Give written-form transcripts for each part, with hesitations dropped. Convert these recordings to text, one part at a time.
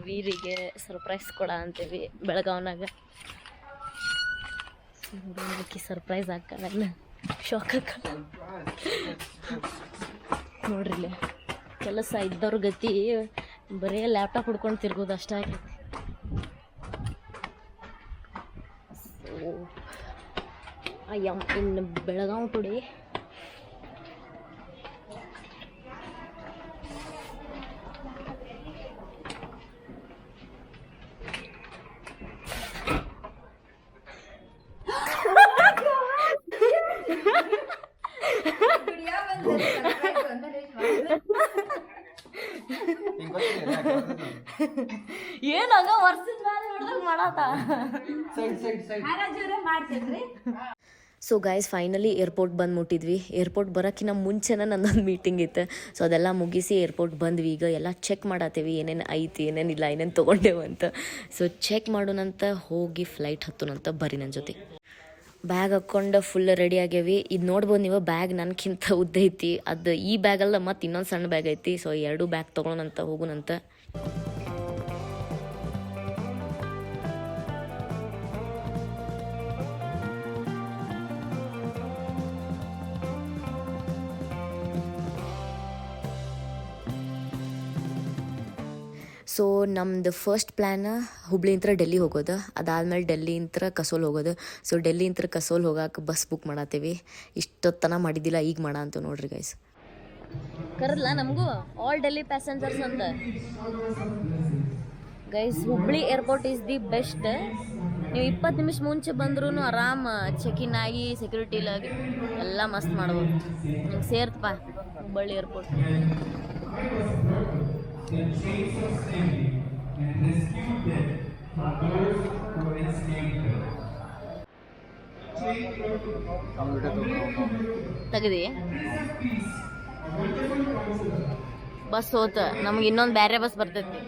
ವೀರಿಗೆ surprise ಕೊಡ ಅಂತೀವಿ ಬೆಳಗಾವ್ನಾಗ. Surprise ಹಾಕಲ್ಲ, ಶಾಕ್ ಹಾಕಲ್ಲ ನೋಡ್ರಿಲ್ಲ. ಕೆಲಸ ಇದ್ದವ್ರ ಗತಿ ಬರೀ ಲ್ಯಾಪ್ಟಾಪ್ ಹಿಡ್ಕೊಂಡು ತಿರ್ಗೋದು ಅಷ್ಟೇ ಆಗೈತಿ. So I am in Belgaum today. ಏನಂಗ ವರ್ಷದ ಮೇಲೆ ಹೊಡೆದಾಗ ಮಾಡಾತ. ಸೊ ಗೈಸ್ ಫೈನಲಿ ಏರ್ಪೋರ್ಟ್ ಬಂದು ಮುಟ್ಟಿದ್ವಿ. ಏರ್ಪೋರ್ಟ್ ಬರೋಕ್ಕಿಂತ ಮುಂಚೆನೇ ನನ್ನೊಂದು ಮೀಟಿಂಗ್ ಇತ್ತು. ಸೊ ಅದೆಲ್ಲ ಮುಗಿಸಿ ಏರ್ಪೋರ್ಟ್ ಬಂದ್ವಿ. ಈಗ ಎಲ್ಲ ಚೆಕ್ ಮಾಡತ್ತೀವಿ ಏನೇನು ಐತಿ ಏನೇನಿಲ್ಲ, ಏನೇನು ತೊಗೊಂಡೇವಂತ. ಸೊ ಚೆಕ್ ಮಾಡೋಣಂತ, ಹೋಗಿ ಫ್ಲೈಟ್ ಹತ್ತೋಣಂತ. ಬರ್ರಿ ನನ್ನ ಜೊತೆ. ಬ್ಯಾಗ್ ಹಾಕ್ಕೊಂಡು ಫುಲ್ ರೆಡಿ ಆಗ್ಯಾವಿ. ಇದು ನೋಡ್ಬೋದು ನೀವು, ಬ್ಯಾಗ್ ನನಗಿಂತ ಉದ್ದ ಐತಿ. ಅದು ಈ ಬ್ಯಾಗಲ್ಲ, ಮತ್ತು ಇನ್ನೊಂದು ಸಣ್ಣ ಬ್ಯಾಗ್ ಐತಿ. ಸೊ 2 ಬ್ಯಾಗ್ ತೊಗೊಳೋಣಂತ, ಹೋಗೋಣಂತ. ಸೊ ನಮ್ದು ಫಸ್ಟ್ ಪ್ಲ್ಯಾನ್ ಹುಬ್ಳಿಂತ್ರ ಡೆಲ್ಲಿ ಹೋಗೋದು. ಅದಾದ್ಮೇಲೆ ಡೆಲ್ಲಿಂತ್ರ ಕಸೋಲ್ ಹೋಗೋದು. ಸೊ ಡೆಲ್ಲಿಂತ್ರ ಕಸೋಲ್ ಹೋಗಕ್ಕೆ ಬಸ್ ಬುಕ್ ಮಾಡತ್ತೀವಿ. ಇಷ್ಟೊತ್ತನ ಮಾಡಿದ್ದಿಲ್ಲ, ಈಗ ಮಾಡ ಅಂತ ನೋಡ್ರಿ ಗೈಸ್. ಕರದ್ಲ ನಮಗೂ ಆಲ್ ಡೆಲ್ಲಿ ಪ್ಯಾಸೆಂಜರ್ಸ್ ಅಂತ. Guys Hubli airport is the best. ನೀವು 20 ನಿಮಿಷ ಮುಂಚೆ ಬಂದ್ರೂ ಆರಾಮ್ ಚೆಕ್-ಇನ್ ಆಗಿ ಸೆಕ್ಯೂರಿಟಿ ಎಲ್ಲ ಮಸ್ತ್ ಮಾಡ್ಬೋದು. ನಿಮ್ಗೆ ಸೇರ್ತಪ್ಪ ಹುಬ್ಬಳ್ಳಿ ಏರ್ಪೋರ್ಟ್. ತೆಗದಿ ಬಸ್ ಹೋತ, ನಮ್ಗೆ ಇನ್ನೊಂದು ಬೇರೆ ಬಸ್ ಬರ್ತೈತಿ.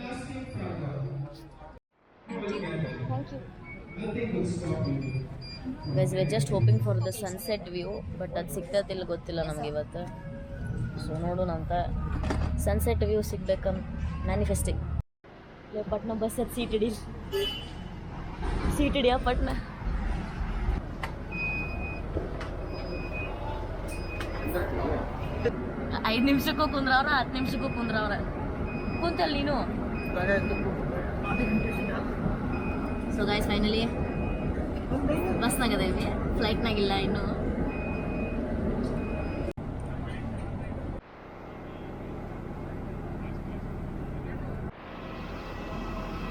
Guys we are just hoping for the sunset view, but ಅದು ಸಿಗ್ತೈತಿಲ್ಲ ಗೊತ್ತಿಲ್ಲ ನಮ್ಗೆ ಇವತ್ತು. ಸೊ ನೋಡೋಣ ಅಂತ. ಸನ್ಸೆಟ್ ವ್ಯೂ ಸಿಗ್ಬೇಕ ಮ್ಯಾನಿಫೆಸ್ಟಿಂಗ್. ಪಟ್ನ ಬಸ್ ಅದು ಸೀಟ್ ಹಿಡಿಯ ಪಟ್ನ. ಐದು ನಿಮಿಷಕ್ಕೂ ಕುಂದ್ರವ್ರ, 10 ನಿಮಿಷಕ್ಕೂ ಕುಂದ್ರವ್ರ. ಕುಂತಲ್ ನೀನು. ಸೊ ಗೈಸ್ ಫೈನಲಿ ಬಸ್ನಾಗದೇವಿ, ಫ್ಲೈಟ್ನಾಗಿಲ್ಲ ಇನ್ನು.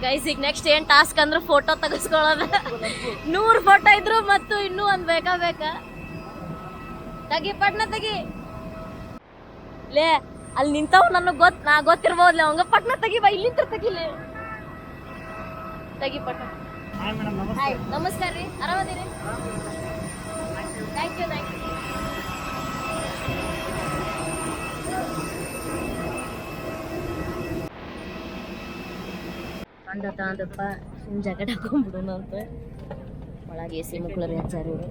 ಗೈಸ್ ಈಗ ನೆಕ್ಸ್ಟ್ ಏನು ಟಾಸ್ಕ್ ಅಂದ್ರೆ ಫೋಟೋ ತೆಗೆಸ್ಕೊಳ್ಳೋದು. 100 ಫೋಟೋ ಇದ್ರು ಮತ್ತು ಇನ್ನೂ ಒಂದು ಬೇಕಾ. ತೆಗಿ ಪಟ್ನ ತೆಗಿ. ಲೇ ಅಲ್ಲಿ ನಿಂತವ್ ನನಗೆ ನಾ ಗೊತ್ತಿರ್ಬೋದ್ಲೆ ಅವಂಗ. ಪಟ್ನ ತೆಗಿ ಬಾ, ಇಲ್ಲಿಂದ ತೆಗಿಲೇ. ತೆಗಿ ಪಟ್ನ. ಹಾಯ್ ನಮಸ್ಕಾರ ರೀ, ಆರಾಮದಿರಿ? Thank you. ಅಂದಪ್ಪ ಸುಮ್ ಜಾಕೆಟ್ ಹಾಕೊಂಡ್ಬಿಡೋಣ ಅಂತ. ಒಳಗೆ AC ಮುಕ್ಳರಿ ಹಚ್ಚಾರ ಇವರು.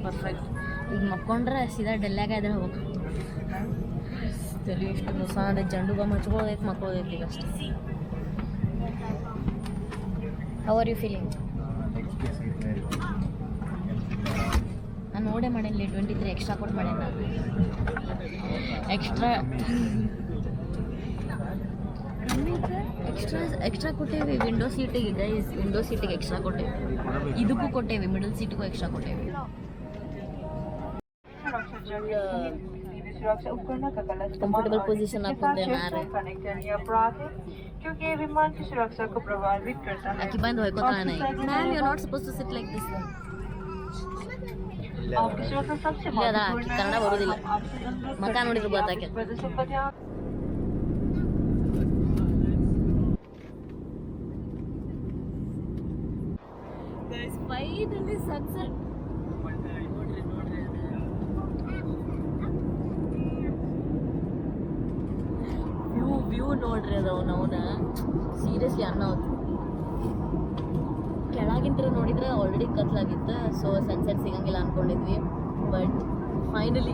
ಪರ್ಫೆಕ್ಟ್. ಈಗ ಮಕ್ಕೊಂಡ್ರೆ ಸೀದಾ ಡೆಲ್ಲಾಗ ಇದ್ರೆ ಹೋಗ್ಬೇಕು. ತಲೆ ಇಷ್ಟು ಮುಸ ಅದೇ ಜಂಡು ಬಾಂಬ್ ಹಚ್ಕೊಳ್ಳೋದೈತೆ, ಮಕ್ಕೊಳ್ಳೋದೈತಿ ಈಗ ಅಷ್ಟೇ. How are you feeling? ನಾನು ನೋಡೇ ಮಾಡೇನಿ 23 ಎಕ್ಸ್ಟ್ರಾ ಕೊಟ್ಟು ಮಾಡೇನಿ. ನಾನು ಎಕ್ಸ್ಟ್ರಾ ಕೊಟ್ಟೇವಿ ವಿಂಡೋ ಸೀಟಿಗೆ. ಗೈಸ್ ವಿಂಡೋ ಸೀಟಿಗೆ ಎಕ್ಸ್ಟ್ರಾ ಕೊಟ್ಟೇವಿ, ಇದಕ್ಕೂ ಕೊಟ್ಟೇವಿ, ಮಿಡಲ್ ಸೀಟಿಗೂ ಎಕ್ಸ್ಟ್ರಾ ಕೊಟ್ಟೇವಿ. ಕಂಫर्टेबल पोजीशन आपको देना है क्योंकि विमान की सुरक्षा को प्रभावित करता है. बंद होए को नहीं ma'am, you are not supposed to sit like this. आपकी सुरक्षा सबसे महत्वपूर्ण है. कन्नड़ ಬರೋದಿಲ್ಲ, ಮಕ ನೋಡಿದ್ರು ಗೊತ್ತಾಕೆ. Guys finally sunset. ವ್ಯೂ ನೋಡ್ರಿ ಅದವನ್ನ ಸೀರಿಯಸ್ಲಿ ಅನ್ನೋದು. ಕೆಳಗಿಂತ ನೋಡಿದ್ರೆ ಆಲ್ರೆಡಿ ಕತ್ಲಾಗಿತ್ತು. ಸೊ ಸನ್ಸೆಟ್ ಸಿಗಂಗಿಲ್ಲ ಅನ್ಕೊಂಡಿದ್ವಿ, ಬಟ್ ಫೈನಲಿ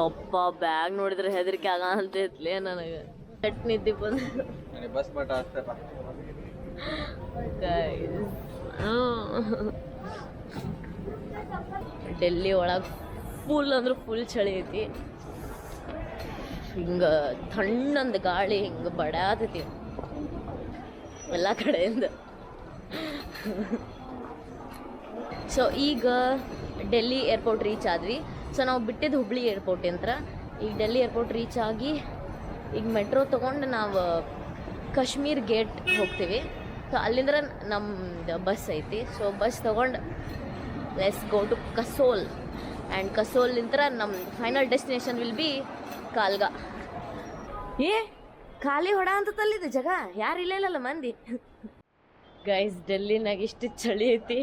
ಅಪ್ಪ ಬ್ಯಾಗ್ ನೋಡಿದ್ರೆ ಹೆದರಿಕೆ ಆಗಂತೈತ್ಲೇ ನನಗೆ. ಕೆಟ್ಟ ನಿದ್ದೆ ಬಂದು ಬಸ್ ಬಟ್ ಅಷ್ಟೇ ಡೆಲ್ಲಿ ಒಳಗೆ ಫುಲ್ ಅಂದ್ರೆ ಫುಲ್ ಚಳಿ ಐತಿ. ಹಿಂಗೆ ತಣ್ಣಂದು ಗಾಳಿ ಹಿಂಗೆ ಬಡಾತೈತಿ ಎಲ್ಲ ಕಡೆಯಿಂದ. ಸೊ ಈಗ ಡೆಲ್ಲಿ ಏರ್ಪೋರ್ಟ್ ರೀಚ್ ಆದ್ವಿ. ಸೊ ನಾವು ಬಿಟ್ಟಿದ್ದು ಹುಬ್ಳಿ ಏರ್ಪೋರ್ಟ್ ಅಂತ. ಈಗ ಡೆಲ್ಲಿ ಏರ್ಪೋರ್ಟ್ ರೀಚ್ ಆಗಿ ಈಗ ಮೆಟ್ರೋ ತೊಗೊಂಡು ನಾವು ಕಾಶ್ಮೀರ್ ಗೇಟ್ ಹೋಗ್ತೀವಿ. ಸೊ ಅಲ್ಲಿಂದ ನಮ್ಮದು ಬಸ್ ಐತಿ. ಸೊ ಬಸ್ ತೊಗೊಂಡು ಲೆಟ್ಸ್ ಗೋ ಟು ಕಸೋಲ್. ಆ್ಯಂಡ್ ಕಸೋಲಿಂದ ನಮ್ಮ ಫೈನಲ್ ಡೆಸ್ಟಿನೇಷನ್ ವಿಲ್ ಬಿ ಕಾಲ್ಗಾ. ಖಾಲಿ ಹೊಡ ಅಂತ ತಲ್ಲಿದೆ ಜಾಗ, ಯಾರು ಇಲ್ಲಲ್ಲ ಮಂದಿ. ಗೈಸ್ ಡೆಲ್ಲಿನಾಗ ಇಷ್ಟು ಚಳಿ ಐತಿ,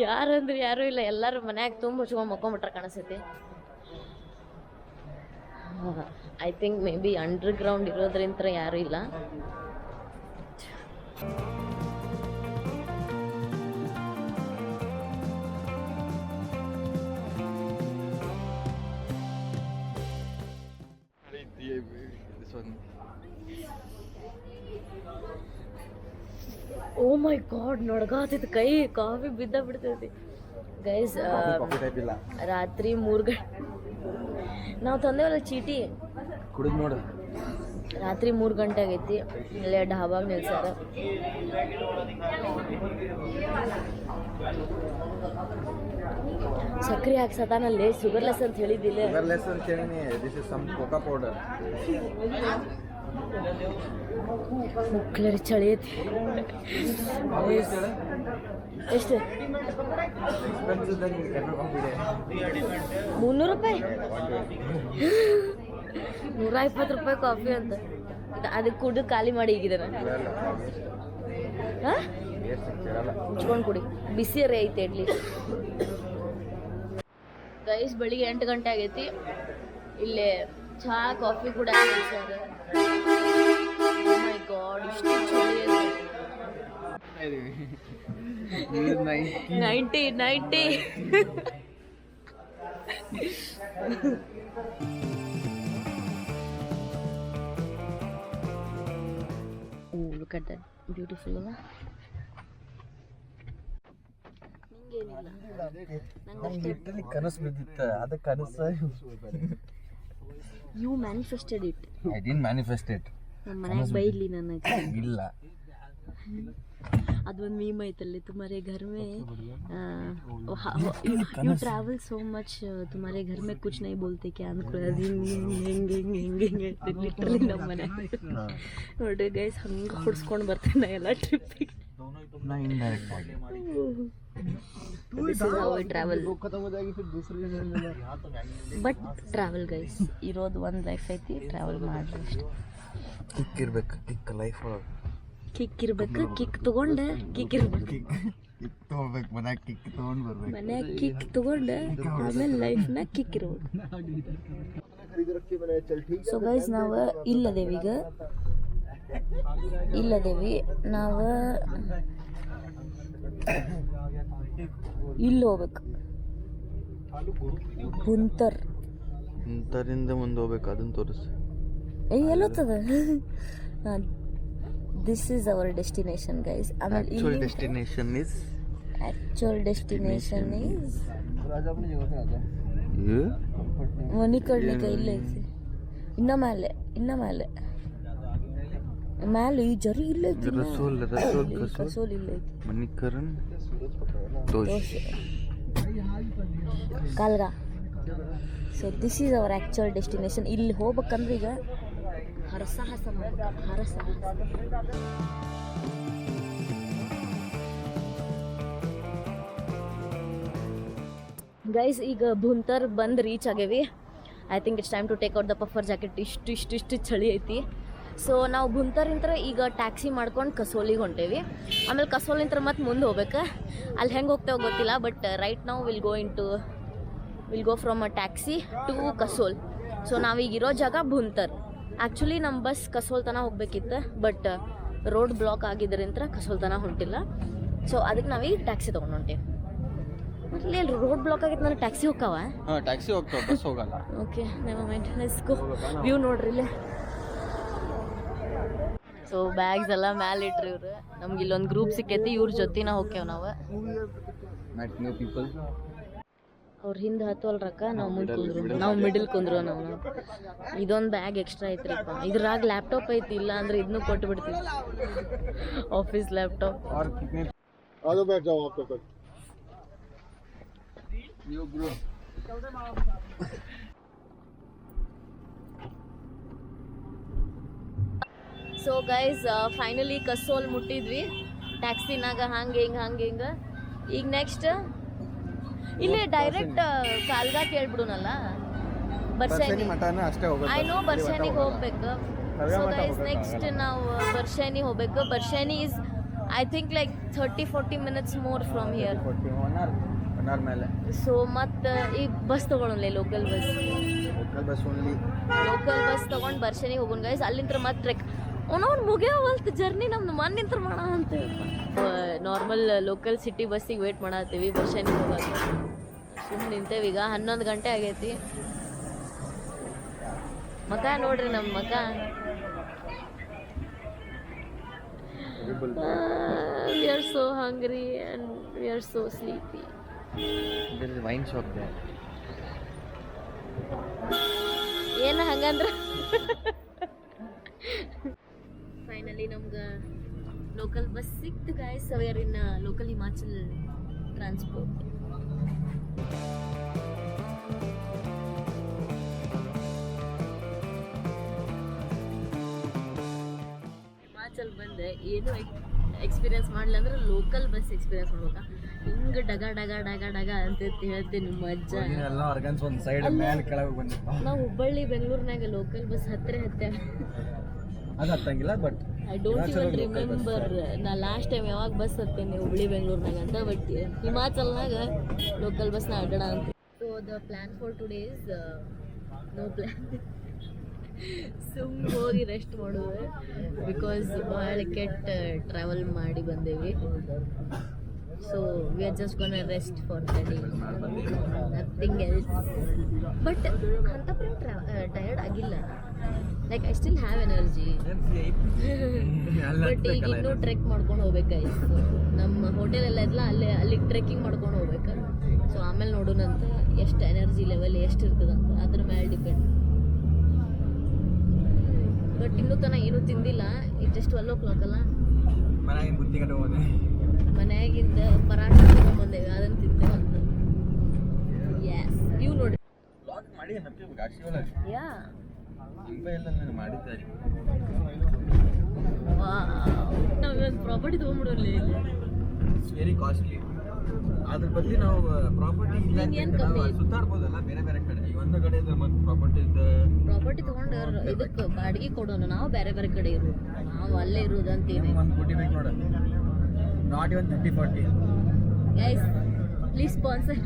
ಯಾರಂದ್ರೆ ಯಾರೂ ಇಲ್ಲ. ಎಲ್ಲರೂ ಮನ್ಯಾಗ ತುಂಬ ಹಚ್ಕೊಂಡು ಮಕ್ಕೊಂಬಿಟ್ರೆ ಕಾಣಿಸ್ತೈತಿ. I think maybe underground ಇರೋದ್ರಿಂತ ಯಾರೂ ಇಲ್ಲ. ಓ ಮೈ ಗಾಡ್, ನಡ್ಗಾತೈತಿ ಕೈ, ಕಾಫಿ ಬಿದ್ದ ಬಿಡ್ತೈತಿ ಗೈಸ್. ರಾತ್ರಿ 3 ಗಂಟೆ ನಾವು ತಂದೇವಲ್ಲ ಚೀಟಿ, ಕುಡಿದ್ ನೋಡು. ರಾತ್ರಿ 3 ಗಂಟೆ ಆಗೈತಿ. ಇಲ್ಲೇ ಢಾಬಾಗ ನಿಲ್ಸಾರ. ಸಕ್ರೆ ಹಾಕ್ಸತಾನಲ್ಲಿ ಶುಗರ್ಲೆಸ್ ಅಂತ ಹೇಳಿದ್ದಿಲ್ಲ. ಶುಗರ್ಲೆಸ್ ಅಂತ ಹೇಳಿನಿ. This is some cocoa powder. ಮುಕ್ಳರಿ ಚಳಿ ಐತಿ. ಎಷ್ಟು? 300 ರೂಪಾಯಿ, 120 ರೂಪಾಯಿ ಕಾಫಿ ಅಂತ. ಅದಕ್ಕೆ ಕುಡಿದು ಖಾಲಿ ಮಾಡಿ ಈಗಿದ ಮುಚ್ಕೊಂಡು ಕುಡಿ. ಬಿಸಿ ರೇ ಐತೆ ಇಡ್ಲಿ. ಗೈಸ್ ಬೆಳಿಗ್ಗೆ 8 ಗಂಟೆ ಆಗೈತಿ. ಇಲ್ಲೇ ಚಹಾ ಕಾಫಿ ಕೂಡ ಸರ್. ಮೈ ಗಾಡ್, ಇಷ್ಟು ಚಳಿ ಐತಿ. 90 Oh, look at that. Beautiful ಅಲ್ಲ? ನಂಗೇನಿಲ್ಲ, ಕನಸು ಬಿದ್ದಿತ್ತ. ಅದು ಕನಸು. You manifested it. I didn't manifest it. ನಮ್ಮ ಮನೆಯಾಗ ಬೈಲಿ ನನಗೆ. ಇಲ್ಲ, ಅದೊಂದು ಮೀಮ್ ಐತಲ್ಲಿ, तुम्हारे घर में you travel so much, तुम्हारे घर में कुछ नहीं बोलते क्या ಅನ್ಕೊಳ್ಳೋದು. ಹಿಂಗೆ ಲಿಟ್ರಲಿ ನಮ್ಮ ಮನೆ ನೋಡ್ರಿ ಗೈಸ್, ಹಂಗೆ ಹೊಡ್ಸ್ಕೊಂಡು ಬರ್ತೀನಿ ಎಲ್ಲ ಟ್ರಿಪ್ಪಿಗೆ. This is how we travel. But travel guys, ಇರೋದು ಒಂದು ಲೈಫ್ ಐತಿ, ಟ್ರಾವೆಲ್ ಮಾಡ್ರಿ ಅಷ್ಟೇ. ಕಿಕ್ ಇರ್ಬೇಕು, ಕಿಕ್ ಲೈಫ್ ಒಳಗೆ ಕಿಕ್ ಇರ್ಬೇಕು. ಕಿಕ್ ತಗೊಂಡು ಕಿಕ್ ಇರ್ಬೇಕು. ತಗೋಬೇಕು, ಮನ್ಯಾಗ ಕಿಕ್ ತಗೊಂಡು ಬರ್ಬೇಕು. ಮನ್ಯಾಗ ಕಿಕ್ ತಗೊಂಡು ಆಮೇಲೆ ಲೈಫ್ನ ಕಿಕ್ ಇರ್ಬೇಕು. ಸೊ ಗೈಸ್, ನಾವು ಇಲ್ಲದೇವಿ ನಾವು ಇಲ್ಲಿ ಹೋಗ್ಬೇಕು. ಇಂಥರಿಂದ ಮುಂದೆ ಹೋಗ್ಬೇಕು, ಅದನ್ನ ತೋರಿಸಿ. ಎಲ್ಲೋಗ್ತದ? This is our destination guys. ಆಮೇಲೆ ಆಕ್ಚುಯಲ್ ಡೆಸ್ಟಿನೇಷನ್ ಈಸ್ ಮಣಿಕರ್ಣಿಕ ಇಲ್ಲ ಐತಿ. ಇನ್ನ ಮೇಲೆ ಈ ಜರಿ ಇಲ್ಲ ಐತಿ. ಕಸೋಲ್ ಇಲ್ಲ ಐತಿ. Manikaran Kalga. So this is our actual destination. ಇಲ್ಲಿ ಹೋಗ್ಬೇಕಂದ್ರೆ ಈಗ ಹರಸಾಹಸ ಮಾಡ್ಬೇಕು. ಗೈಸ್, ಈಗ ಭುಂತರ್ ಬಂದು ರೀಚ್ ಆಗೇವಿ. I think it's time to take out the puffer jacket. ಇಷ್ಟು ಚಳಿ ಐತಿ. ಸೊ ನಾವು ಭುಂತರಿಂತ್ರ ಈಗ ಟ್ಯಾಕ್ಸಿ ಮಾಡ್ಕೊಂಡು ಕಸೋಲಿಗೆ ಹೊಂಟೇವಿ. ಆಮೇಲೆ ಕಸೋಲಿಂತ್ರ ಮತ್ತೆ ಮುಂದೆ ಹೋಗ್ಬೇಕು. ಅಲ್ಲಿ ಹೆಂಗೆ ಹೋಗ್ತೇವೆ ಗೊತ್ತಿಲ್ಲ, ಬಟ್ ರೈಟ್ ನಾವು will go from a taxi to Kasol. So ನಾವೀಗಿರೋ ಜಾಗ ಭುಂತರ್. ಆ್ಯಕ್ಚುಲಿ ನಮ್ಮ ಬಸ್ ಕಸೋಲ್ ತನಕ ಹೋಗ್ಬೇಕಿತ್ತು, ಬಟ್ ರೋಡ್ ಬ್ಲಾಕ್ ಆಗಿದ್ದರಿಂದ ಕಸೋಲ್ ತನಕ ಹೊಂಟಿಲ್ಲ. ಸೊ ಅದಕ್ಕೆ ನಾವೀಗ ಟ್ಯಾಕ್ಸಿ ತೊಗೊಂಡು ಹೊಂಟೇವಿ. ಅಲ್ಲಿ ರೋಡ್ ಬ್ಲಾಕ್ ಆಗಿತ್ತು, ನನಗೆ ಟ್ಯಾಕ್ಸಿ ಹೋಗ್ತಾವ. ಹಾಂ ಟ್ಯಾಕ್ಸಿ ಹೋಗ್ತಾವ, ಬಸ್ ಹೋಗಲ್ಲ. Okay never mind, let's go. View ನೋಡ್ರಿ ಇಲ್ಲೇ. ಸೊ ಬ್ಯಾಗ್ಸ್ ಎಲ್ಲ ಮ್ಯಾಲೆ ಇಟ್ರಿ ಇವ್ರು. ನಮ್ಗೆ ಇಲ್ಲೊಂದು ಗ್ರೂಪ್ ಸಿಕ್ಕೈತಿ, ಇವ್ರ ಜೊತೆನ ಹೋಗ್ತೇವೆ ನಾವು. New people. ಅವ್ರ ಹಿಂದೆ ಹತ್ತುವಲ್ರಕ್ಕ, ನಾವು ಮುಂದೆ ಕುಂದ್ರು, ನಾವು ಮಿಡಲ್ ಕುಂದ್ರು. ನಾವು ಇದೊಂದು ಬ್ಯಾಗ್ ಎಕ್ಸ್ಟ್ರಾ ಐತ್ರಿಪ್ಪ, ಇದ್ರಾಗ ಲ್ಯಾಪ್ಟಾಪ್ ಐತಿ, ಇಲ್ಲ ಅಂದ್ರೆ ಇದನ್ನು ಕೊಟ್ಟು ಬಿಡ್ತೀವಿ, office laptop. So guys finally Kasol ಮುಟ್ಟಿದ್ವಿ ಟ್ಯಾಕ್ಸಿನಾಗ. ಹಂಗೆ ಹಿಂಗೆ ಈಗ ನೆಕ್ಸ್ಟ್ ಇಲ್ಲಿ ಡೈರೆಕ್ಟ್ ಕಾಲ್ಗಾ ಕೇಳ್ಬಿಡುನಲ್ಲ, ಬರ್ಶಾನಿ. ಐ ನೋ ಬರ್ಶಾನಿಗೆ ಹೋಗ್ಬೇಕು. ಸೊ ಗೈಸ್ ನೆಕ್ಸ್ಟ್ ನಾವು ಬರ್ಶಾನಿ ಹೋಗ್ಬೇಕು. Barshaini is I think like 30-40 minutes more from here. So ಮತ್ತೆ ಈಗ ಬಸ್ ತೊಗೊಳಲ್ಲ, ಲೋಕಲ್ ಬಸ್ ತೊಗೊಂಡು ಬರ್ಶಾನಿಗೆ ಹೋಗೋಣ ಗೈಸ್. ಅಲ್ಲಿಂದ ಮತ್ತೆ ಟ್ರೆಕ್ ಅವನವ್ನು ಮುಗಿಯವಲ್ತು ಜರ್ನಿ ನಮ್ದು, ಮಣ್ಣಿಂತ್ರ ಮಾಡ ಅಂತ. ನಾರ್ಮಲ್ ಲೋಕಲ್ ಸಿಟಿ ಬಸ್ಸಿಗೆ ವೇಟ್ ಮಾಡತ್ತೀವಿ ಬರ್ಶಾನಿಗೆ ಹೋಗೋದು. ಸುಮ್ಮನೆ ನಿಂತೇವೆ. ಈಗ 11 ಗಂಟೆ ಆಗೈತಿ. ಮಕ ನೋಡ್ರಿ ನಮ್ಮ ಮಕ. We are so hungry and we are so sleepy. Wine shop ಏನು ಹಂಗಂದ್ರೆ ಫೈನಲಿ ನಮ್ಗೆ ಲೋಕಲ್ ಬಸ್ ಸಿಕ್ತು guys. We are in local Himachal transport. Himachal ಬಂದೆ ಏನು ಎಕ್ಸ್ಪೀರಿಯನ್ಸ್ ಮಾಡಲಿಲ್ಲ ಅಂದ್ರೆ ಲೋಕಲ್ ಬಸ್ ಎಕ್ಸ್ಪೀರಿಯನ್ಸ್ ಮಾಡ್ಬೇಕಾ. ಹಿಂಗೆ ಡಗ ಡಗ ಡಗ ಡಗ ಅಂತ ಹೇಳ್ತೀನಿ ಮಜ್ಜಾ. ನಾವು ಹುಬ್ಬಳ್ಳಿ ಬೆಂಗಳೂರಿನಾಗ ಲೋಕಲ್ ಬಸ್ ಹತ್ತರೆ ಅದು ಹತ್ತಂಗಿಲ್ಲ, but I don't even remember ನಾ ಲಾಸ್ಟ್ ಟೈಮ್ ಯಾವಾಗ ಬಸ್ ಹತ್ತೇನೆ ಹುಬ್ಳಿ ಬೆಂಗಳೂರಿನಾಗ ಅಂತ. ಬಟ್ ಹಿಮಾಚಲ್ನಾಗ ಲೋಕಲ್ ಬಸ್ನ ಅಡ್ಡಾಡ ಅಂತ. So the plan for today is no plan. ಸುಮ್ಮನೆ ಹೋಗಿ ರೆಸ್ಟ್ ಮಾಡೋದು, ಬಿಕಾಸ್ ಭಾಳ ಕೆಟ್ಟ ಟ್ರಾವೆಲ್ ಮಾಡಿ ಬಂದೇವಿ. So we are just gonna rest for the day, nothing else. But ಅಂತ ಟಯರ್ಡ್ ಆಗಿಲ್ಲ. Like I still have energy. But ಈಗ ಇನ್ನೂ ಟ್ರೆಕ್ ಮಾಡ್ಕೊಂಡು ಹೋಗ್ಬೇಕಾಯ್ತು. ನಮ್ಮ ಹೋಟೆಲ್ ಎಲ್ಲ ಇದ್ಲ ಅಲ್ಲಿಗೆ ಟ್ರೆಕ್ಕಿಂಗ್ ಮಾಡ್ಕೊಂಡು ಹೋಗ್ಬೇಕು. ಸೊ ಆಮೇಲೆ ನೋಡೋಣಂತ ಎಷ್ಟು ಎನರ್ಜಿ ಲೆವೆಲ್ ಎಷ್ಟು ಇರ್ತದಂತ, ಅದ್ರ ಮೇಲೆ ಡಿಪೆಂಡ್. ಬಟ್ ಇನ್ನೂ ತನಕ ಏನೂ ತಿಂದಿಲ್ಲ. ಈಗ ಜಸ್ಟ್ 12 o'clock ಅಲ್ಲ. ಮನೆಯಾಗಿಂದ ಪರಾಠ ತಗೊಂಡ್ಬಂದೇವಿ, ಅದನ್ನು ತಿಂತೇವೆ ಅಂತ. ಎಸ್ ಇವು ನೋಡಿ ಯಾ ನಾವೊಂದು ಪ್ರಾಪರ್ಟಿ ತೊಗೊಂಡ್ಬಿಡೋಲ್ಲ ಇಲ್ಲಿ. It's very costly. ಅದ್ರ ಬದಲಿ ನಾವು ಪ್ರಾಪರ್ಟಿ ಸುತ್ತಾಡ್ಬೋದಲ್ಲ ಬೇರೆ ಬೇರೆ ಕಡೆ. ಒಂದು ಕಡೆ ಮತ್ತೆ ಪ್ರಾಪರ್ಟಿ ತೊಗೊಂಡು ಇದಕ್ಕೆ ಬಾಡಿಗೆ ಕೊಡೋಣ. ನಾವು ಬೇರೆ ಬೇರೆ ಕಡೆ ಇರೋದು, ನಾವು ಅಲ್ಲೇ ಇರೋದು ಅಂತೀವಿ. ಒಂದು ಕೋಟಿ ಬೇಕು ನೋಡ, not even 30-40. Guys please sponsor.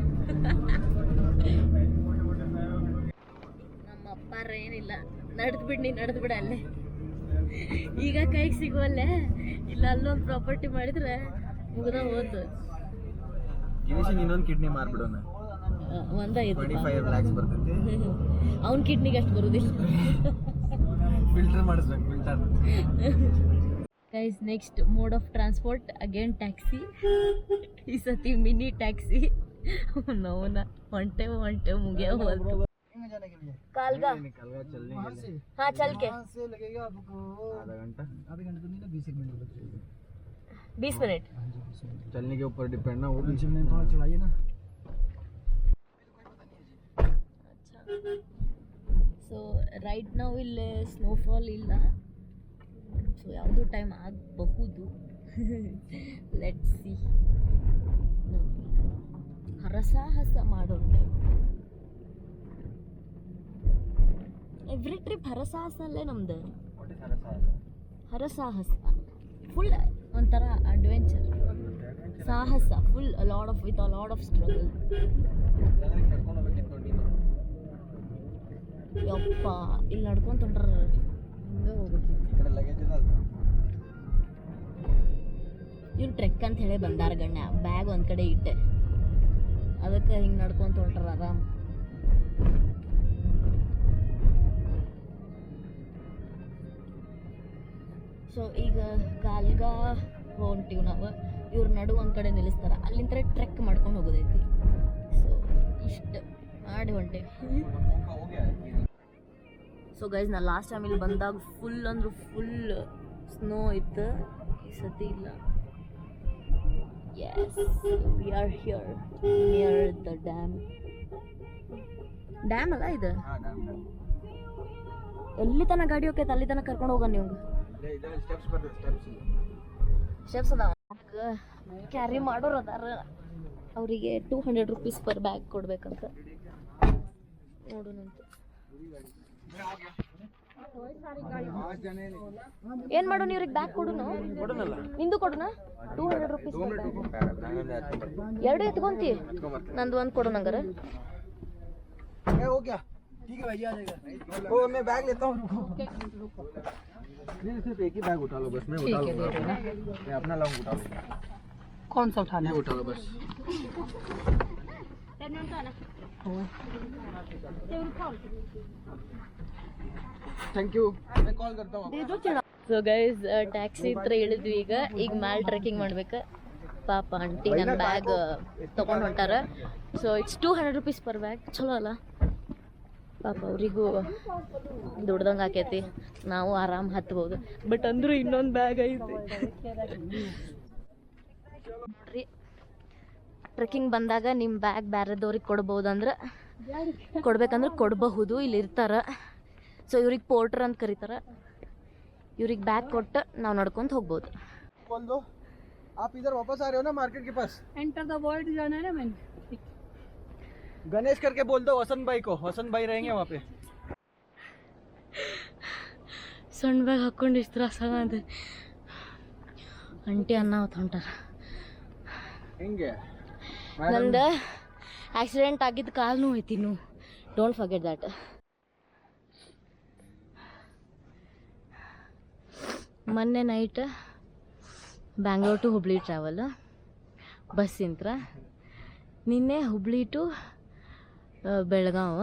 ನಮ್ಮ ಅಪ್ಪಾರ ಏನಿಲ್ಲ, ನಡೆದು ಬಿಡ ಅಲ್ಲೇ. ಈಗ ಕೈಗೆ ಸಿಗುವಲ್ಲೇ, ಇಲ್ಲ ಅಲ್ಲೊಂದು ಪ್ರಾಪರ್ಟಿ ಮಾಡಿದ್ರೆ ಮುಗ್ದ ಹೋತು. ಇನ್ನೊಂದು ಕಿಡ್ನಿ ಮಾರ್ಬಿಡೋಣ, ಒಂದಾಯ್ತು. 25 lakhs ಬರ್ತೈತಿ. ಅವ್ನ ಕಿಡ್ನಿಗೆ ಅಷ್ಟು ಬರೋದಿಲ್ಲ. ಫಿಲ್ಟರ್ ಮಾಡಿಸ್ಬೇಕು, filter. Guys next mode of transport again taxi. ಈ ಸತಿ ಮಿನಿ ಟ್ಯಾಕ್ಸಿ. ನೋನ ಹೊಂಟೇವು ಮುಗಿಯ ಹೋಲ್ತು. कालगा हाँ चल के आधा घंटा तो नहीं ना 20 मिनट चलने के ऊपर डिपेंड ना, वो 20 मिनट थोड़ा चढ़ाइए ना. अच्छा ಸೊ ರೈಟ್ ನಾವು ಇಲ್ಲಿ ಸ್ನೋಫಾಲ್ ಇಲ್ಲ. ಸೊ ಯಾವುದೋ ಟೈಮ್ ಆಗಬಹುದು. Let's see. ಹರಸಾಹಸ ಮಾಡೋಣ. ಎವ್ರಿ ಟ್ರಿಪ್ ಹರಸಾಹಸಲ್ಲೇ ನಮ್ದು. ಹರಸಾಹಸ ಫುಲ್ ಒಂಥರ ಅಡ್ವೆಂಚರ್, ಸಾಹಸ full with a lot of struggle. ಯಪ್ಪ ಇಲ್ಲಿ ನಡ್ಕೊಂತ ಹೊಂಟ್ರ ಹಂಗೆ ಹೋಗ್ಬೇಕು. ಈ ಕಡೆ ಲಗೇಜ್ ಇಲ್ಲ ಅದು. ಇವ್ರು ಟ್ರೆಕ್ ಅಂತ ಹೇಳಿ ಬಂದಾರ ಗಣ್ಣ, ಬ್ಯಾಗ್ ಒಂದು ಕಡೆ ಇಟ್ಟೆ, ಅದಕ್ಕೆ ಹಿಂಗೆ ನಡ್ಕೊಂತ ಹೊಂಟ್ರ ಆರಾಮ್. ಸೊ ಈಗ ಕಾಲ್ಗ ಹೊಂಟಿವಿ ನಾವು. ಇವ್ರ ನಡು ಒಂದು ಕಡೆ ನಿಲ್ಲಿಸ್ತಾರ, ಅಲ್ಲಿಂದ ಟ್ರೆಕ್ ಮಾಡ್ಕೊಂಡು ಹೋಗೋದೈತಿ. ಸೊ ಇಷ್ಟು ಮಾಡಿ ಹೊಂಟೇವಿ. ಸೊ ಗೈಸ್, ನಾ ಲಾಸ್ಟ್ ಟೈಮ್ ಇಲ್ಲಿ ಬಂದಾಗ ಫುಲ್ ಅಂದ್ರೆ ಫುಲ್ ಸ್ನೋ ಇತ್ತು, ಈ ಸತಿ ಇಲ್ಲ. Yes, we are here near the dam. Dam ಅಲ್ಲ ಇದು? ಎಲ್ಲಿ ತನಕ ಗಾಡಿ ಹೋಗ್ತೈತೆ ಅಲ್ಲಿ ತನಕ ಕರ್ಕೊಂಡು ಹೋಗೋಣ ನೀವು. ಸ್ಟೆಪ್ಸ್ ಅದಾವ, ಕ್ಯಾರಿ ಮಾಡೋರು ಅದಾರ, ಅವರಿಗೆ 200 ರೂಪೀಸ್ ಪರ್ ಬ್ಯಾಗ್ ಕೊಡ್ಬೇಕಂತ. ನೋಡೋಣಂತ ಏನ್ ಮಾಡೋಣ, ಇವ್ರಿಗೆ ಬ್ಯಾಗ್ ಕೊಡುನು, ನಿಂದು ಕೊಡುನ. 200 ರೂಪೀಸ್ ಎರಡು ಎತ್ಕೊಂತಿ, ನಂದು ಒಂದು ಕೊಡು ನಂಗಾರ. ठीक है भैया, आ जाएगा। ओ मैं बैग लेता हूँ, रुको। नहीं सिर्फ एक ही बैग उठा लो बस, मैं उठा लूँगा, मैं अपना लाऊँ, उठा लूँगा। कौन सा उठाना है? उठा लो बस। थैंक यू, मैं कॉल करता हूँ। ಸೊ ಗೈಸ್, ಟ್ಯಾಕ್ಸಿ ಹತ್ರ ಇಳಿದ್ವಿ. ಈಗ ಮ್ಯಾಲ್ ಟ್ರೆಕ್ಕಿಂಗ್ ಮಾಡ್ಬೇಕು. ಪಾಪ ಆಂಟಿ ನನ್ನ ಬ್ಯಾಗ್ ತೊಗೊಂಡು ಹೊಂಟಾರ. So it's 200 rupees per bag, ಚಲೋ ಅಲ್ಲ? ಪಾಪ ಅವರಿಗೂ ದುಡ್ದಂಗೆ ಆಕೈತಿ, ನಾವು ಆರಾಮ್ ಹತ್ಬೋದು. ಬಟ್ ಅಂದ್ರೂ ಇನ್ನೊಂದು ಬ್ಯಾಗ್ ಐತಿ. ನೋಡ್ರಿ, ಟ್ರೆಕ್ಕಿಂಗ್ ಬಂದಾಗ ನಿಮ್ಮ ಬ್ಯಾಗ್ ಬೇರೆದವ್ರಿಗೆ ಕೊಡ್ಬೋದಂದ್ರೆ ಕೊಡ್ಬೇಕಂದ್ರೆ ಕೊಡಬಹುದು, ಇಲ್ಲಿ ಇರ್ತಾರ. ಸೊ ಇವ್ರಿಗೆ ಪೋರ್ಟರ್ ಅಂತ ಕರೀತಾರೆ. ಇವ್ರಿಗೆ ಬ್ಯಾಗ್ ಕೊಟ್ಟು ನಾವು ನಡ್ಕೊಂತ ಹೋಗ್ಬೋದು. बोल दो आप इधर वापस आ रहे हो ना मार्केट के पास? एंटर द वर्ल्ड जाना है ना मैंने। गणेश करके बोल दो वसंत भाई को, वसंत भाई रहेंगे वहाँ पे। ಸಣ್ಣ ಬ್ಯಾಗ್ ಹಾಕ್ಕೊಂಡು ಇಷ್ಟು ತ್ರಾಸ ಆಗಂತ ಅಂಟಿ ಅನ್ನಾವತ್ತು ಹೊಂಟಾರ. ಹೆಂಗೆ ನಂದು ಆಕ್ಸಿಡೆಂಟ್ ಆಗಿದ್ದ ಕಾಲು ಹೋಯ್ತಿ, ನೀವು ಡೋಂಟ್ ಫರ್ಗೆಟ್ ದ್ಯಾಟ್. ಮೊನ್ನೆ night Bangalore to Hubli travel ಬಸ್ಸಿಂತ್ರ, ನಿನ್ನೆ Hubli to Belgaum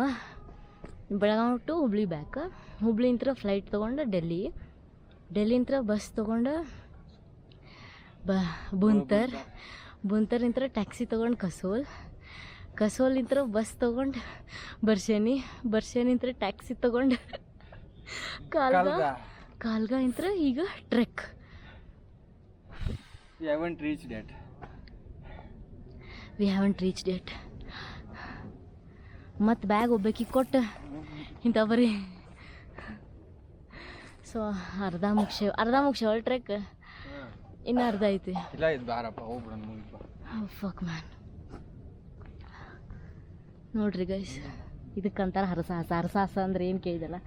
to Hubli back, ಹುಬ್ಳಿಂತ್ರ ಫ್ಲೈಟ್ ತೊಗೊಂಡು ಡೆಲ್ಲಿಂತ್ರ ಬಸ್ ತೊಗೊಂಡು ಬುಂತರ್ನಿಂತ್ರ ಟ್ಯಾಕ್ಸಿ ತೊಗೊಂಡು ಕಸೋಲಿಂತ್ರ ಬಸ್ ತೊಗೊಂಡು ಬರ್ಶನಿಂತ್ರ ಟ್ಯಾಕ್ಸಿ ತೊಗೊಂಡು ಕಾಲ್ಗ ಇಂತ್ರ ಈಗ trek. We haven't reached yet. ಮತ್ತು ಬ್ಯಾಗ್ ಒಬ್ಬಾಕಿಗೆ ಕೊಟ್ಟು ಇಂಥ ಬರೀ. ಸೊ ಅರ್ಧ ಮುಗಿಸೇವ ಟ್ರೆಕ್, ಇನ್ನು ಅರ್ಧ ಐತಿ. ಇಲ್ಲ ಇದು ಬಾರಪ್ಪ, ಹೋಗ್ಬಿಡೋಣ ಮುಗಿಪ್ಪ. Fuck man. ನೋಡ್ರಿ ಗೈಸ್, ಇದಕ್ಕಂತಾರೆ ಹರಸಾಹಸ ಅಂದ್ರೆ ಏನು ಕೇಳಿದಲ್ಲ,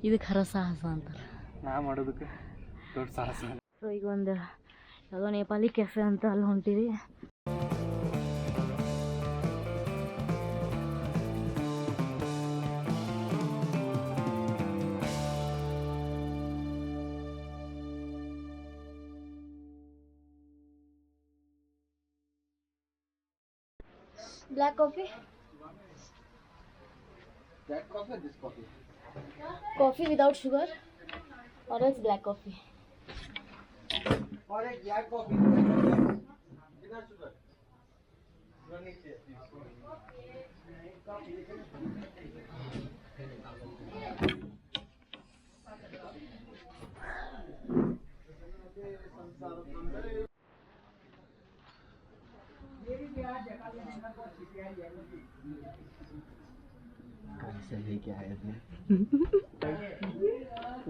ಇದಕ್ಕೆ ಹರಸಾಹಸ ಅಂತಾರೆ. ನಾ ಮಾಡೋದಕ್ಕೆ ದೊಡ್ಡ ಸಾಹಸ. ಸೊ ಈಗ ಒಂದು ಯಾವುದೋ ನೇಪಾಳಿ ಕೆಫೆ ಅಂತ ಅಲ್ಲಿ ಹೊಂಟಿವಿ. Black coffee? Black coffee or this coffee? Coffee without sugar or else black coffee. और एक black coffee without sugar.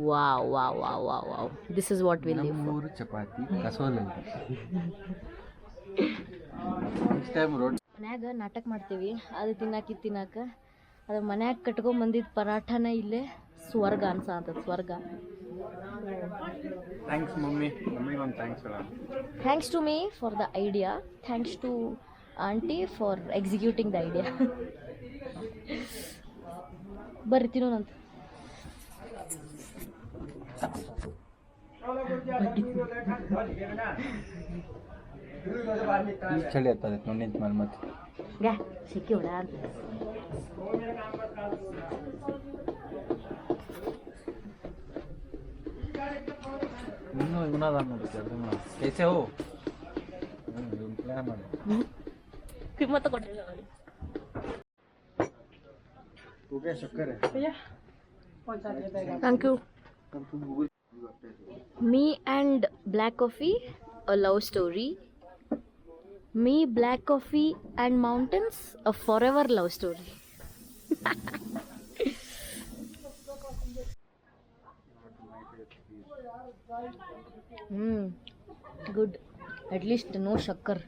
Wow. This is what we live for. ಮೂರು ಚಪಾತಿ ಕಸೋಲಲ್ಲಿ. ನೆಕ್ಸ್ಟ್ ಟೈಮ್ ರೋಡ್ ಮನ್ಯಾಗ ನಾಟಕ ಮಾಡ್ತೀವಿ, ಅದು ತಿನ್ನಾಕ ಅದು ಮನ್ಯಾಗ ಕಟ್ಕೊಂಡ್ ಬಂದಿದ್ದ ಪರಾಠನ ಇಲ್ಲೇ ಸ್ವರ್ಗ ಅಂತದ. ಸ್ವರ್ಗ. ಥ್ಯಾಂಕ್ಸ್ ಮಮ್ಮಿಗೆ ಒಂದು ಥ್ಯಾಂಕ್ಸ್ ಹೇಳ. Thanks to me for the idea, thanks to aunty for executing the idea. ಬರ್ರಿ ತಿನ್ನೋಣಂತ. ಚಳಿ ಆಗ್ತದೆ ನೋಡಿ ನಿಂತ ಮೇಲೆ ಮತ್ತೆ ಗ ಸಿಕ್ಕಿ ಹೊಡ ಅಂತ ಇನ್ನೂ ಇವನಾದ ನೋಡಿ कैसे हो ಪ್ಲಾನ್ ಮಾಡಿ ಕಿಮ್ಮತ್ತ ಕೊಟ್ಟಿಲ್ಲ ಓಕೆ ಶಕ್ಕರ್ भैया कौन सा दे देगा thank you Me and Black Coffee, a love story. Me, Black Coffee and Mountains, a forever love story. Good. At least no shakkar.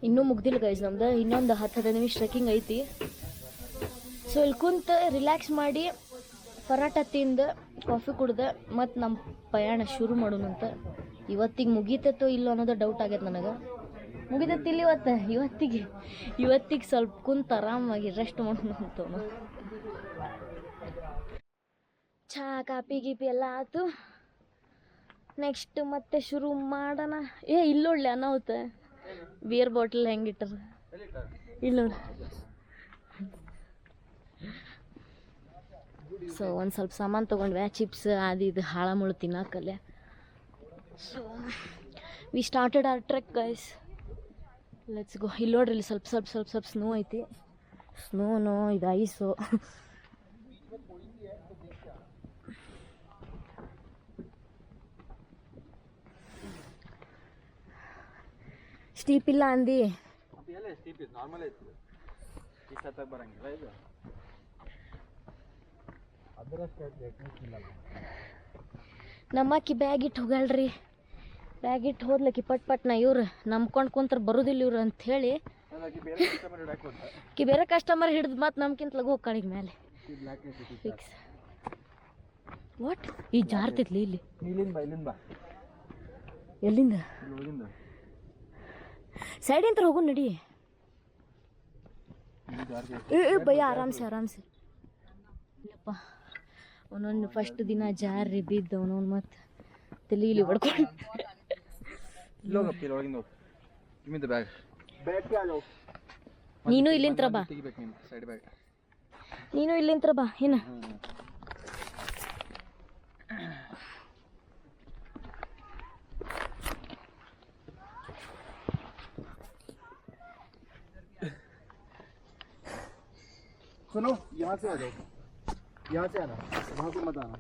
ಇನ್ನೂ ಮುಗ್ದಿಲ್ಲ ಗೈಸ್ ನಮ್ದು ಇನ್ನೊಂದು 10-15 ನಿಮಿಷ ಟ್ರೆಕ್ಕಿಂಗ್ ಐತಿ ಸೊ ಇಲ್ಲಿ ಕುಂತು ರಿಲ್ಯಾಕ್ಸ್ ಮಾಡಿ ಪರಾಟ ತಿಂದು ಕಾಫಿ ಕುಡ್ದು ಮತ್ತು ನಮ್ಮ ಪ್ರಯಾಣ ಶುರು ಮಾಡೋಣಂತ ಇವತ್ತಿಗೆ ಮುಗೀತೈತೋ ಇಲ್ಲೋ ಅನ್ನೋದು ಡೌಟ್ ಆಗೈತೆ ನನಗೆ ಮುಗಿದತ್ತಿಲ್ಲ ಇವತ್ತಿಗೆ ಸ್ವಲ್ಪ ಕುಂತು ಆರಾಮಾಗಿ ರೆಸ್ಟ್ ಮಾಡೋಣ ಅಂತವನು ಚಹಾ ಕಾಪಿ ಗೀಪಿ ಎಲ್ಲ ಆಯ್ತು ನೆಕ್ಸ್ಟ್ ಮತ್ತೆ ಶುರು ಮಾಡೋಣ ಇಲ್ಲೊಳ್ಳೆ ಅನಾಹುತ ಬಿಯರ್ ಬಾಟಲ್ ಹೆಂಗಿಟ್ಟಾರ ಇಲ್ಲ ನೋಡಿ ಸೊ ಒಂದು ಸ್ವಲ್ಪ ಸಾಮಾನು ತೊಗೊಂಡ್ವಿ ಚಿಪ್ಸ್ ಅದು ಇದು ಹಾಳ ಮುಳು ತಿನ್ನಕ್ಕಲ್ಲೇ so we started our trek guys let's go ಇಲ್ಲಿ ನೋಡ್ರಿ ಇಲ್ಲಿ ಸ್ವಲ್ಪ ಸ್ನೋ ಐತಿ ಸ್ನೋನೋ ಇದು ಐಸು ಸ್ಟೀಪ್ ಇಲ್ಲ ಅಂದಿ ಸ್ಟೀಪ್ ಇದು ನಾರ್ಮಲ್ ಐತಿ ಈ ಸತ್ತಾಗ ಬರಂಗಿಲ್ಲ ಇದು ಅದರಷ್ಟು ಇಲ್ಲ ನಮ್ಮಕ್ಕಿ ಬ್ಯಾಗ್ ಇಟ್ಟು ಹೋಗಲ್ರಿ ಬ್ಯಾಗ್ ಇಟ್ಟು ಹೋದ್ಲಕ್ಕಿ ಪಟ್ನ ಇವ್ರು ನಂಬ್ಕೊಂಡು ಕುಂತ್ರ ಬರೋದಿಲ್ಲ ಇವ್ರು ಅಂಥೇಳಿ ಬೇರೆ ಕಸ್ಟಮರ್ ಹಿಡಿದು ಮತ್ತೆ ನಮ್ಗಿಂತ ಲಗು ಹೋಗ್ಕಾಳಿಗೆ ಮೇಲೆ ಫಿಕ್ಸ್ ವಾಟ್ ಈ ಜಾರ್ತಿತ್ಲಿ ಇಲ್ಲಿ ಇಲ್ಲಿಂದ ಎಲ್ಲಿಂದ ಸೈಡ್ ಅಂತ ಹೋಗು ನಡಿ ಭಯ ಆರಾಮ್ಸೆ ಇಲ್ಲಪ್ಪ ಅವನೊಂದು ಫಸ್ಟ್ ದಿನ ಜಾರಿ ಬಿದ್ದು ಅವನೊಂದು ಮತ್ತೆ ತಲೆ ಇಲ್ಲಿ ಹೊಡ್ಕೊಂಡು ನೀನು ಇಲ್ಲಿಂತ್ರ ಬಾ ನೀನು ಇಲ್ಲಿಂತ್ರ ಬಾ ಏನ सुनो यहाँ से आ जाओ यहाँ से आना वहाँ से मत आना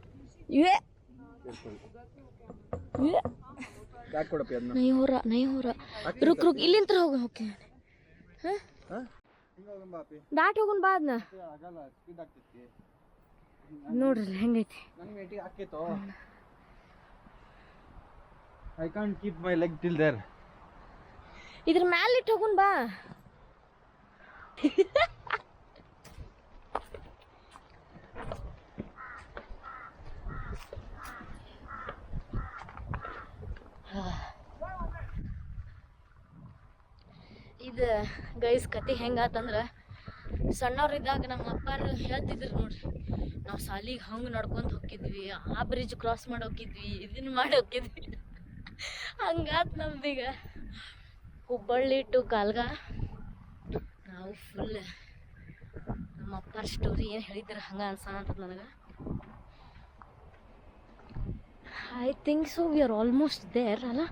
ಬ್ಯಾಗ್ ಕೊಡಪ್ಪ ಅದನ್ನ नहीं हो रहा रुक इಲ್ಲಿಂತ್ರ ಹೋಗು ಓಕೆ ಹಾಂ ಹಿಂಗೆ ಹೋಗಂ ಬಾಪಿ ದಾಟ್ ಹೋಗುನ್ ಬಾ ಅದನ್ನ ಆಗಲ್ಲ ಸ್ಪೀಡ್ ಆಗ್ತೈತಿ ನೋಡ್ರಿ ಹೆಂಗೈತಿ ನನಗೆ ವೇಟಿಗೆ ಹಾಕೈತೋ I can't keep my leg till there ಇದ್ರ ಮ್ಯಾಲೆ ಇಟ್ಟು ಹೋಗುನ್ ಬಾ ಇದು ಗೈಸ್ ಕತೆ ಹೆಂಗಾತಂದ್ರೆ ಸಣ್ಣವ್ರಿದ್ದಾಗ ನಮ್ಮ ಅಪ್ಪಾರು ಹೇಳ್ತಿದ್ರು ನೋಡ್ರಿ ನಾವು ಸಾಲಿಗೆ ಹಂಗೆ ನಡ್ಕೊಂಡು ಹೋಗಿದ್ವಿ ಆ ಬ್ರಿಡ್ಜ್ ಕ್ರಾಸ್ ಮಾಡಿ ಹೋಗಿದ್ವಿ ಇದನ್ನ ಮಾಡಿ ಹೋಗಿದ್ವಿ ಹಂಗಾತ್ ನಮ್ದೀಗ ಹುಬ್ಬಳ್ಳಿ ಟು ಕಾಲ್ಗ ನಾವು ಫುಲ್ ನಮ್ಮ ಅಪ್ಪಾರ ಸ್ಟೋರಿ ಏನು ಹೇಳಿದ್ರೆ ಹಂಗೆ ಅನ್ಸಂತದ ನನಗೆ I think so we are almost there ಅಲ್ಲ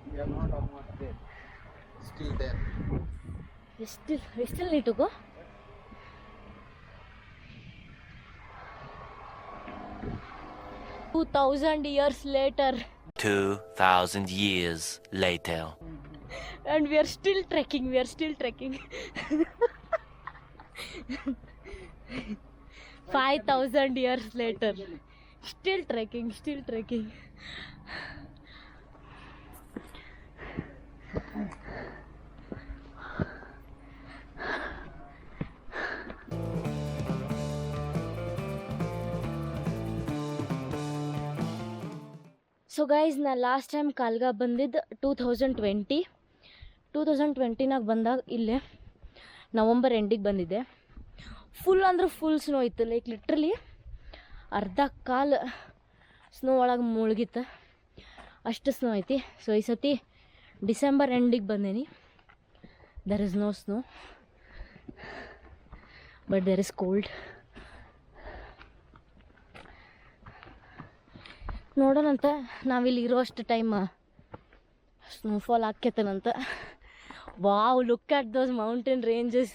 We are not almost there. Still there. We still need to go. Two 2,000 years later. 2,000 years later. And we are still trekking. 5,000 years later. Still trekking. So guys ನಾ last time ಕಾಲ್ಗ ಬಂದಿದ್ದು 2020 2020ನಾಗ ಬಂದಾಗ ಇಲ್ಲೇ November ಎಂಡಿಗೆ ಬಂದಿದ್ದೆ. Full ಅಂದ್ರೆ full snow ಇತ್ತು. Like literally ಅರ್ಧ ಕಾಲು snow ಒಳಗೆ ಮುಳುಗಿತ್ತು, ಅಷ್ಟು ಸ್ನೋ ಐತಿ. ಸೊ ಈ ಸತಿ ಡಿಸೆಂಬರ್ ಎಂಡಿಗೆ ಬಂದೇನಿ. There is no snow but there is cold. ನೋಡೋಣಂತ ನಾವಿಲ್ಲಿ ಇರೋಷ್ಟು ಟೈಮ್ ಸ್ನೋಫಾಲ್ ಆಕ್ಕೇತನಂತ. Wow, look at those mountain ranges.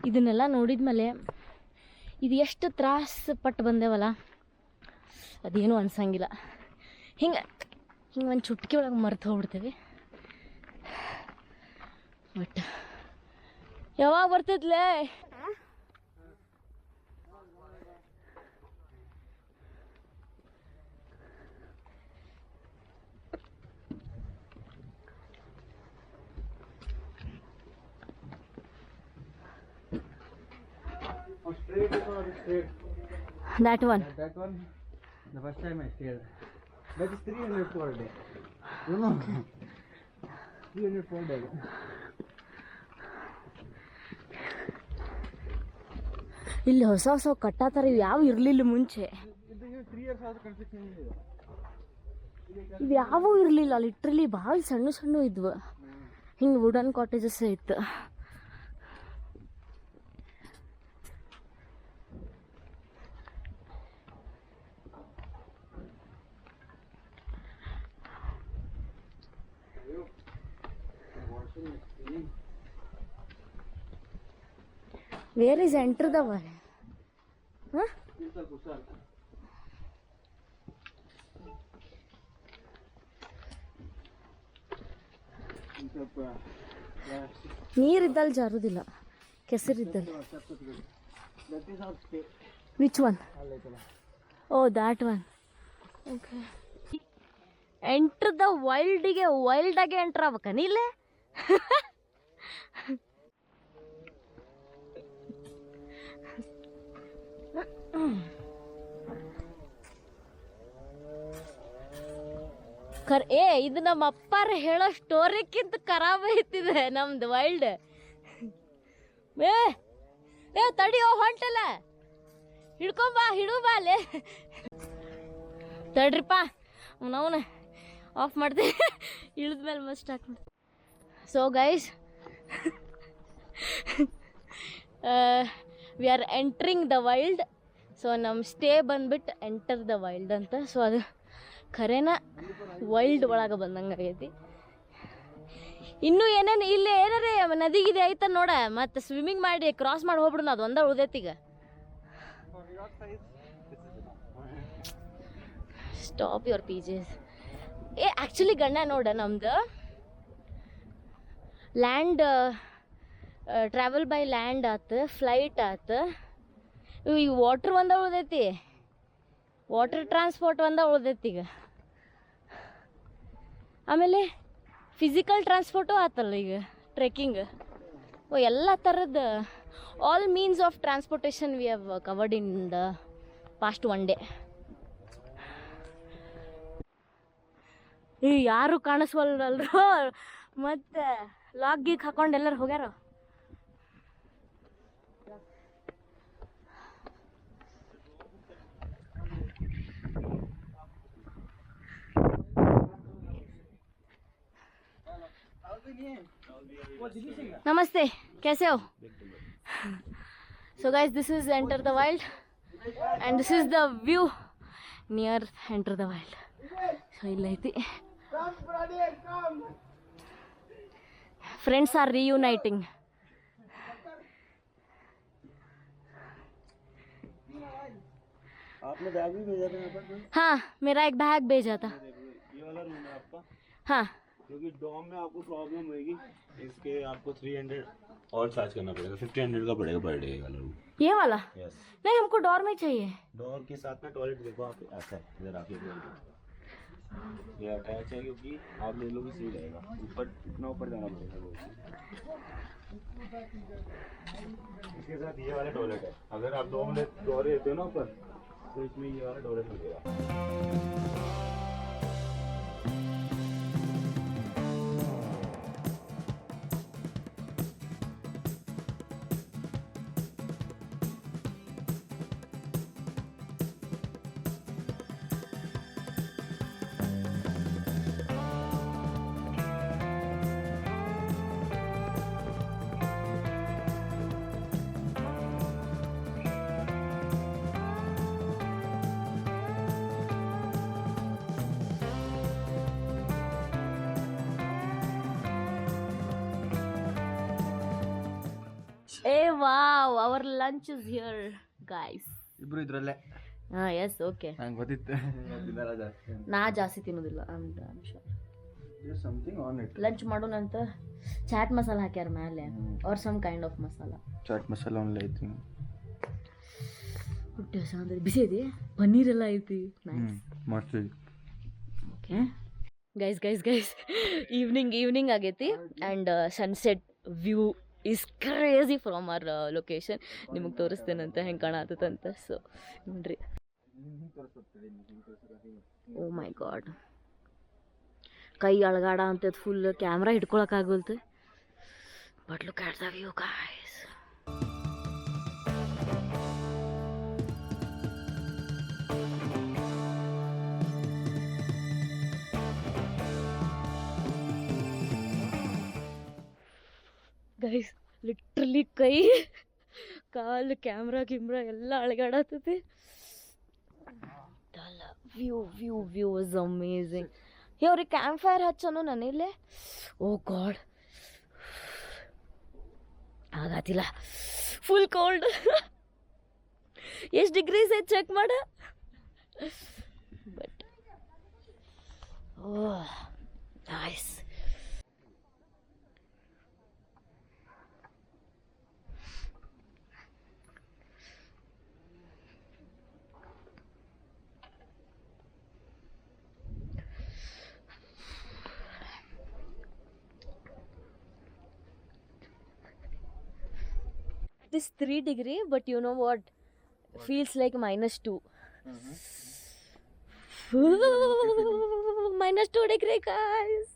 ಇದನ್ನೆಲ್ಲ ನೋಡಿದ್ಮೇಲೆ ಇದು ಎಷ್ಟು ತ್ರಾಸ ಪಟ್ಟು ಬಂದೇವಲ್ಲ ಅದೇನು ಅನ್ಸಂಗಿಲ್ಲ. ಹಿಂಗೆ ಒಂದು ಚುಟ್ಕಿ ಒಳಗೆ ಮರ್ತು ಹೋಗ್ಬಿಡ್ತೇವೆ. ಬಟ್ ಯಾವಾಗ ಬರ್ತೈತ್ಲೇ? Straight or straight? That one. That one, the first time I stayed. That is 300 per day. You know? 300 per day. ಇಲ್ಲಿ ಹೊಸ ಹೊಸ ಕಟ್ಟಾತಾರ, ಇವು ಯಾವ ಇರಲಿಲ್ಲ ಮುಂಚೆ. ಇದು 3 years ಆದ ಕನ್ಸ್ಟ್ರಕ್ಷನ್ ಇದೆ. ಇವು ಯಾವೂ ಇರಲಿಲ್ಲ, ಲಿಟ್ರಲಿ ಭಾಳ ಸಣ್ಣ ಸಣ್ಣ ಇದ್ವು. ಹಿಂಗೆ ವುಡನ್ ಕಾಟೇಜಸ್ ಇತ್ತು. Where is enter the wall? Huh? ನೀರಿದ್ದಲ್ಲಿ ಜಾರುದಿಲ್ಲ, ಕೆಸರಿದ್ದಲ್ಲಿ. Which one? Oh that one. Okay. Enter the ವೈಲ್ಡಿಗೆ ವೈಲ್ಡಾಗೆ ಎಂಟರ್ ಆಗ್ಬೇಕ ನೀಲೇ. ಇದು ನಮ್ಮ ಅಪ್ಪಾರ ಹೇಳೋ ಸ್ಟೋರಿಕ್ಕಿಂತ ಖರಾಬ್ ಐತಿದೆ ನಮ್ದು ವೈಲ್ಡ್. ಏ ತಡಿಯೋ, ಹೊಂಟಲ್ಲ, ಹಿಡ್ಕೊಂಬಾ, ಹಿಡುಬಾ ಅಲ್ಲೇ. ತಡ್ರಿಪ್ಪ, ಅವನವನ ಆಫ್ ಮಾಡ್ತೀವಿ, ಇಳಿದ್ಮೇಲೆ ಮತ್ತೆ ಸ್ಟಾರ್ಟ್ ಮಾಡ್ತೀವಿ. So guys, we R entering the wild. So ನಮ್ಮ ಸ್ಟೇ ಬಂದ್ಬಿಟ್ಟು ಎಂಟರ್ ದ ವೈಲ್ಡ್ ಅಂತ. ಸೊ ಅದು ಖರೇನ ವೈಲ್ಡ್ ಒಳಗೆ ಬಂದಂಗೆ ಆಗೈತಿ. ಇನ್ನೂ ಏನೇನು ಇಲ್ಲಿ ಏನಾರೇ ನದಿಗಿದೆ ಐತ ನೋಡ, ಮತ್ತು ಸ್ವಿಮ್ಮಿಂಗ್ ಮಾಡಿ ಕ್ರಾಸ್ ಮಾಡಿ ಹೋಗ್ಬಿಡೋಣ, ಅದು ಒಂದ ಉಳ್ದೈತಿ ಈಗ. Stop your pieces. ಆ್ಯಕ್ಚುಲಿ ಗಣ್ಣ ನೋಡ, ನಮ್ದು ಲ್ಯಾಂಡ್ ಟ್ರಾವೆಲ್ ಬೈ ಲ್ಯಾಂಡ್ ಆತು, ಫ್ಲೈಟ್ ಆತು, ಈ ವಾಟ್ರ್ ಒಂದ ಉಳ್ದೈತಿ, ವಾಟರ್ ಟ್ರಾನ್ಸ್ಪೋರ್ಟ್ ಒಂದ ಉಳ್ದೈತಿ ಈಗ. ಆಮೇಲೆ ಫಿಸಿಕಲ್ ಟ್ರಾನ್ಸ್ಪೋರ್ಟು ಆತಲ್ಲ ಈಗ, ಟ್ರೆಕ್ಕಿಂಗ್. ಓ, ಎಲ್ಲ ಥರದ all means of transportation we have covered in the past one day. ಈ ಯಾರು ಕಾಣಿಸ್ವಲ್ರು, ಮತ್ತು ಲಾಗ್ ಗೀಕ್ ಹಾಕೊಂಡು ಎಲ್ಲರೂ ಹೋಗ್ಯಾರ. नमस्ते, कैसे हो? So guys, this is Enter the Wild and this is the view near Enter the Wild. So illaithi friends are reuniting. आपने बैग भी भेजा था यहाँ पर? हाँ, मेरा एक बैग भेजा था. ये वाला रूम है आपका? हाँ, क्योंकि डॉम में आपको प्रॉब्लम होगी, इसके आपको 300 और चार्ज करना पड़ेगा, 1500 का पड़ेगा पर डे वाला रूम. ये वाला? यस. नहीं, हमको डोर में चाहिए. डोर के साथ में टॉयलेट देखो आप, ऐसा है इधर आके ये अटैच है, क्योंकि आप ले लोगे सही रहेगा. ऊपर इतना ऊपर जाना पड़ेगा. इसके साथ ये वाला टॉयलेट है. अगर आप डोर लेते हो ना ऊपर, तो इसमें ये वाला डोरेस लगेगा। Hey, wow, our lunch is here, guys. ಇಬ್ರು ಇದ್ರಲ್ಲೇ Yes, okay. ನಂಗೆ ಗೊತ್ತಿತ್ತು ತಿನ್ನಲ್ಲ ಜಾಸ್ತಿ ನಾ ಜಾಸ್ತಿ ತಿನ್ನೋದಿಲ್ಲ ಸಮಥಿಂಗ್ ಆನ್ ಇಟ್ ಲಂಚ್ ಮಾಡೋಣಂತ ಚಾಟ್ ಮಸಾಲ ಹಾಕ್ಯಾರ ಮೇಲೆ are some kind of masala. Chaat masala only I think ಹೊಟ್ಟೆ ಅಂದ್ರೆ ಬಿಸಿ ಐತಿ, ಪನ್ನೀರ್ ಎಲ್ಲ ಐತಿ. ಮಸ್ತ್ ಓಕೆ ಗೈಸ್ ಈವ್ನಿಂಗ್ ಆಗೈತಿ and sunset view is crazy from our location. ನಿಮಗೆ ತೋರಿಸ್ತೇನಂತ ಹೆಂಗೆ ಕಾಣತ್ತಂತ. ಸೊ ನೋಡ್ರಿ, ಓ ಮೈ ಗಾಡ್, ಕೈ ಅಳಗಾಡ ಅಂತ ಫುಲ್ ಕ್ಯಾಮ್ರಾ ಹಿಡ್ಕೊಳಕ್ಕಾಗಲ್ತು. But look at the view guys. Guys literally ಕೈ ಕಾಲು ಕ್ಯಾಮ್ರಾ ಎಲ್ಲ ಅಳಗಾಡತ್ತೈತಿ. View is amazing. ಅವ್ರಿಗೆ ಕ್ಯಾಂಪ್ ಫೈರ್ ಹಚ್ಚೋನು ನಾನಿಲ್ಲೇ. ಓ ಗಾಡ್, ಆಗತ್ತಿಲ್ಲ, ಫುಲ್ ಕೋಲ್ಡ್. ಎಷ್ಟು ಡಿಗ್ರೀಸ್ ಐತೆ ಚೆಕ್ ಮಾಡ. But oh nice. This 3 degree, but you know what? Feels like -2. -2 degree, guys.